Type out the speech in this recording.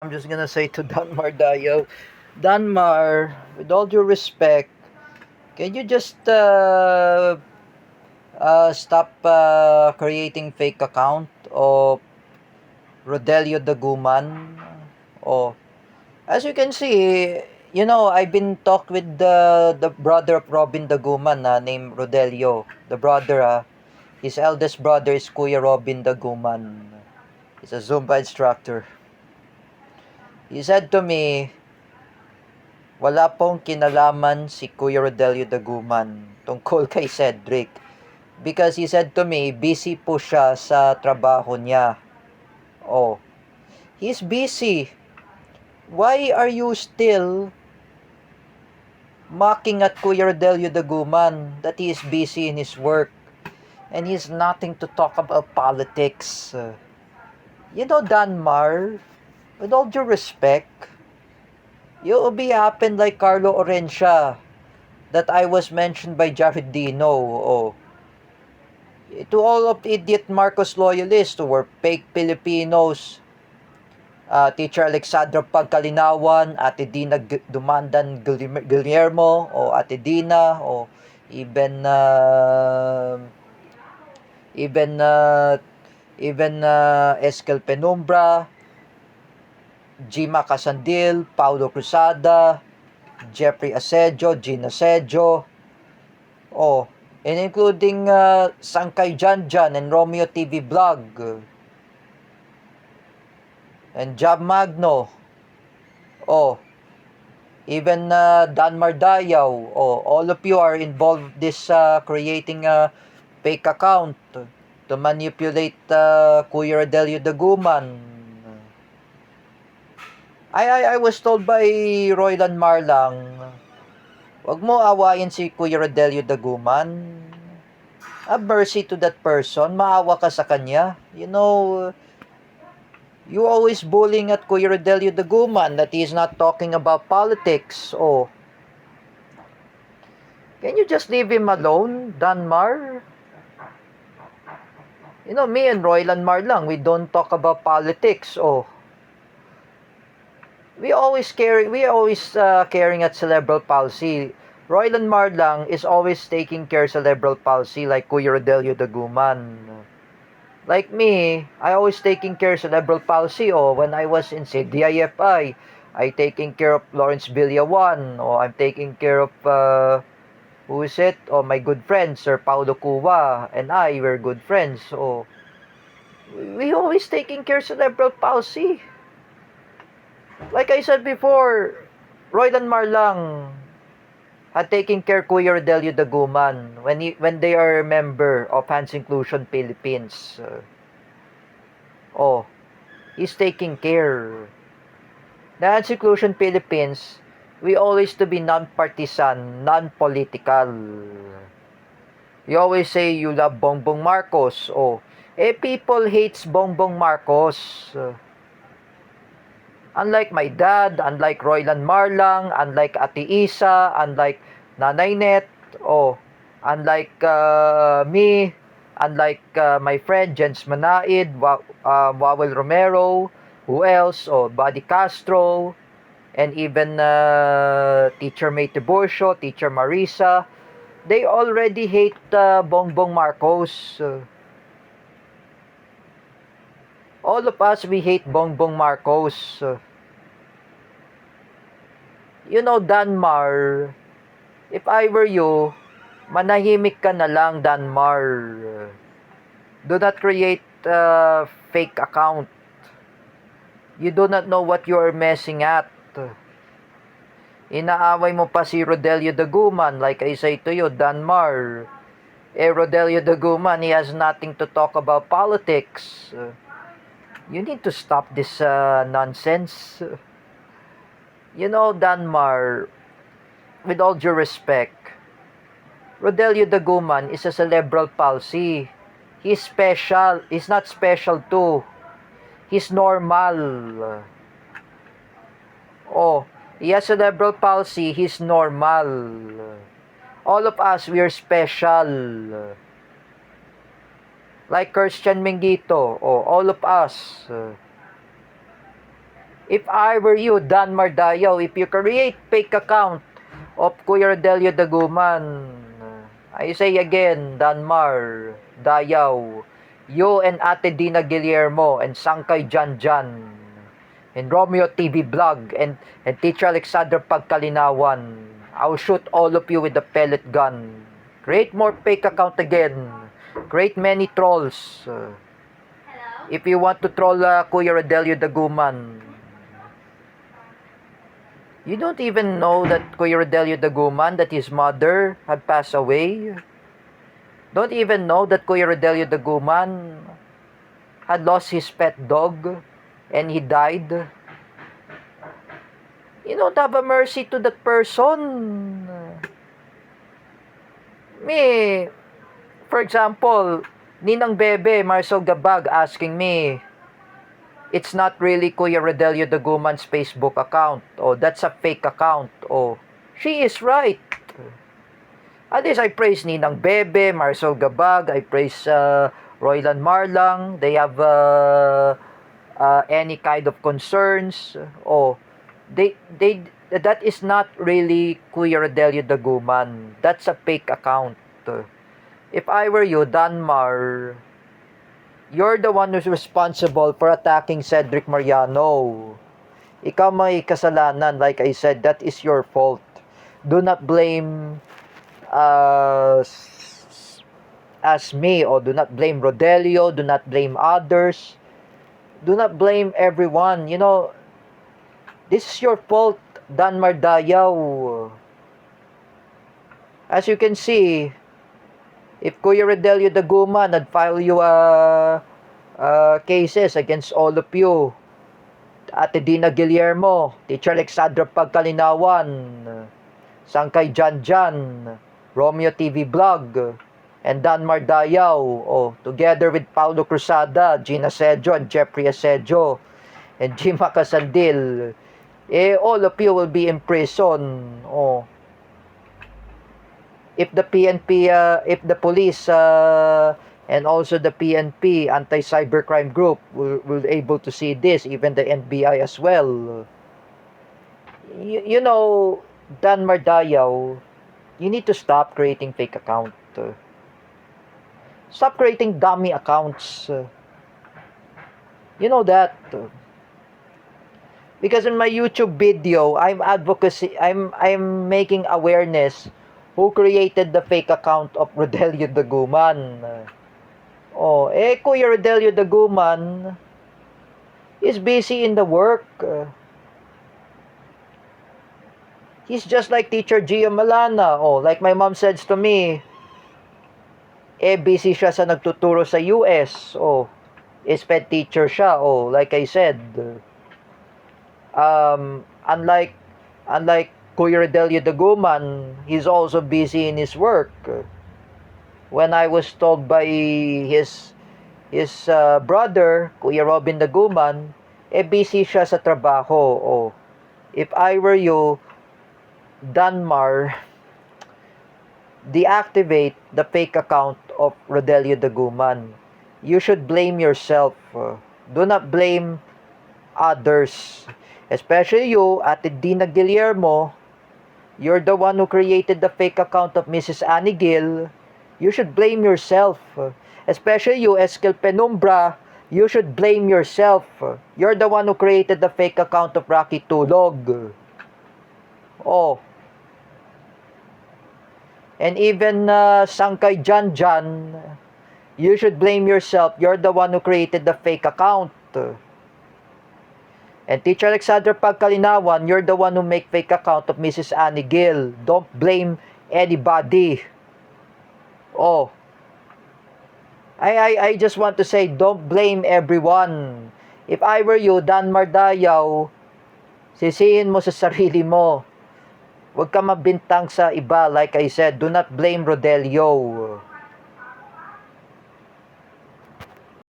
I'm just gonna say to Danmar Dayo, Danmar, with all due respect, can you just stop creating fake account of Rodelio Daguman? Oh, as you can see, I've been talked with the brother of Robin Daguman named Rodelio. The brother, his eldest brother is Kuya Robin Daguman. He's a Zumba instructor. He said to me, wala pong kinalaman si Kuya Rodelio Daguman tungkol kay Cedric. Because he said to me, busy po siya sa trabaho niya. Oh, he's busy. Why are you still mocking at Kuya Rodelio Daguman that he is busy in his work and he's nothing to talk about politics? Danmar, with all due respect, you'll be happen like Carlo Orencia that I was mentioned by Jared Dino. Oh, to all of the idiot Marcos loyalists who were fake Filipinos, Teacher Alexandra Pagkalinawan, Ate Dina Dumandan Guillermo, o Ate Dina, o even even uh, Eskel Penumbra, Jima Casandil, Paulo Cruzada, Jeffrey Asedio, Gina Asedio, oh, and including Sangkay Janjan and Romeo TV Vlog, and Jab Magno, oh, even Danmar Dayaw, oh, all of you are involved this creating a fake account to manipulate Kuya Rodelio Daguman. I was told by Roylan Marlang, wag mo awayin si Kuya Rodelio Daguman. Have mercy to that person. Maawa ka sa kanya. You always bullying at Kuya Rodelio Daguman that he's not talking about politics. Oh, can you just leave him alone, Danmar? Me and Roylan Marlang, we don't talk about politics. Oh, we always caring at cerebral palsy. Roylan Marlang is always taking care cerebral palsy like Kuya Rodelio Daguman. Like me, I always taking care cerebral palsy. Oh, when I was in CDIFI, I taking care of Lawrence Villawan. Oh, I'm taking care of who is it? Oh, my good friend Sir Paulo Cuba and I were good friends. Oh, we always taking care cerebral palsy. Like I said before, Roylan Marlang had taken care Kuya Rodelio Daguman when they are a member of Hands Inclusion Philippines. Oh, he's taking care. The Hands Inclusion Philippines, we always to be non-partisan, non-political. You always say you love Bongbong Marcos. Oh, people hates Bongbong Marcos. Unlike my dad, unlike Roylan Marlang, unlike Ate Isa, unlike Nanay Net, oh, unlike me, unlike my friend Jens Manaid, Wawel Romero, who else? Oh, Buddy Castro, and even Teacher May Tiburcio, Teacher Marisa. They already hate Bongbong Marcos. All of us, we hate Bongbong Marcos. Danmar, if I were you, manahimik ka na lang, Danmar. Do not create a fake account. You do not know what you are messing at. Inaaway mo pa si Rodelio Daguman, like I say to you, Danmar. Rodelio Daguman, he has nothing to talk about politics. You need to stop this nonsense. Danmar, with all due respect, Rodelio Daguman is a cerebral palsy. He's special. He's not special too. He's normal. Oh, he has cerebral palsy. He's normal. All of us, we are special. Like Christian Mingito. Oh, all of us. If I were you, Dan Mardayaw, if you create fake account of Kuya Rodelio Daguman, I say again, Danmar, Dayaw, you and Ate Dina Guillermo and Sangkay Janjan and Romeo TV Vlog and Teacher Alexander Pagkalinawan, I'll shoot all of you with the pellet gun. Create more fake account again. Create many trolls. If you want to troll Kuya Rodelio Daguman, you don't even know that Kuya Rodelio Daguman, that his mother had passed away. Don't even know that Kuya Rodelio Daguman had lost his pet dog and he died. You don't have a mercy to that person. Me, for example, Ninang Bebe, Marcel Gabag asking me, it's not really Kuya Rodelio Daguman's Facebook account. Oh, that's a fake account. Oh, she is right. At least I praise Ninang Bebe, Marcel Gabag, I praise Roylan Marlang. They have any kind of concerns. Oh, that is not really Kuya Rodelio Daguman. That's a fake account. If I were you, Danmar, you're the one who's responsible for attacking Cedric Mariano. Ikaw may kasalanan. Like I said, that is your fault. Do not blame as me, or do not blame Rodelio, do not blame others. Do not blame everyone. You know, this is your fault, Danmar Dayaw. As you can see, if Kuya Rodelio Daguman had filed you cases against all of you, Ate Dina Guillermo, Teacher Alexandra Pagkalinawan, Sangkay Janjan, Romeo TV Vlog, and Danmar Dayaw, together with Paulo Cruzada, Gina Sejo, and Jeffrey Asejo, and Jima Casandil, all of you will be in prison. If the PNP, if the police, and also the PNP, Anti-Cybercrime Group, will able to see this, even the NBI as well. You know, Danmar Dayaw, you need to stop creating fake account. Stop creating dummy accounts. You know that. Because in my YouTube video, I'm making awareness who created the fake account of Rodelio Daguman. Kuya Rodelio Daguman is busy in the work. He's just like Teacher Gio Malana. Like my mom says to me, busy siya sa nagtuturo sa US. SPED teacher siya. Like I said, unlike Kuya Rodelio Daguman, he's also busy in his work. When I was told by his brother, Kuya Robin Daguman, busy siya sa trabaho. If I were you, Danmar, deactivate the fake account of Rodelio Daguman. You should blame yourself. Do not blame others. Especially you, Ate Dina Guillermo. You're the one who created the fake account of Mrs. Annie Gill. You should blame yourself. Especially you, Eskel Penumbra. You should blame yourself. You're the one who created the fake account of Rocky Tulog. And even Sangkay Janjan, you should blame yourself. You're the one who created the fake account. And Teacher Alexander Pagkalinawan, you're the one who make fake account of Mrs. Annie Gill. Don't blame anybody. I just want to say, don't blame everyone. If I were you, Danmar Dayaw, sisihin mo sa sarili mo. Huwag ka mabintang sa iba. Like I said, do not blame Rodelio.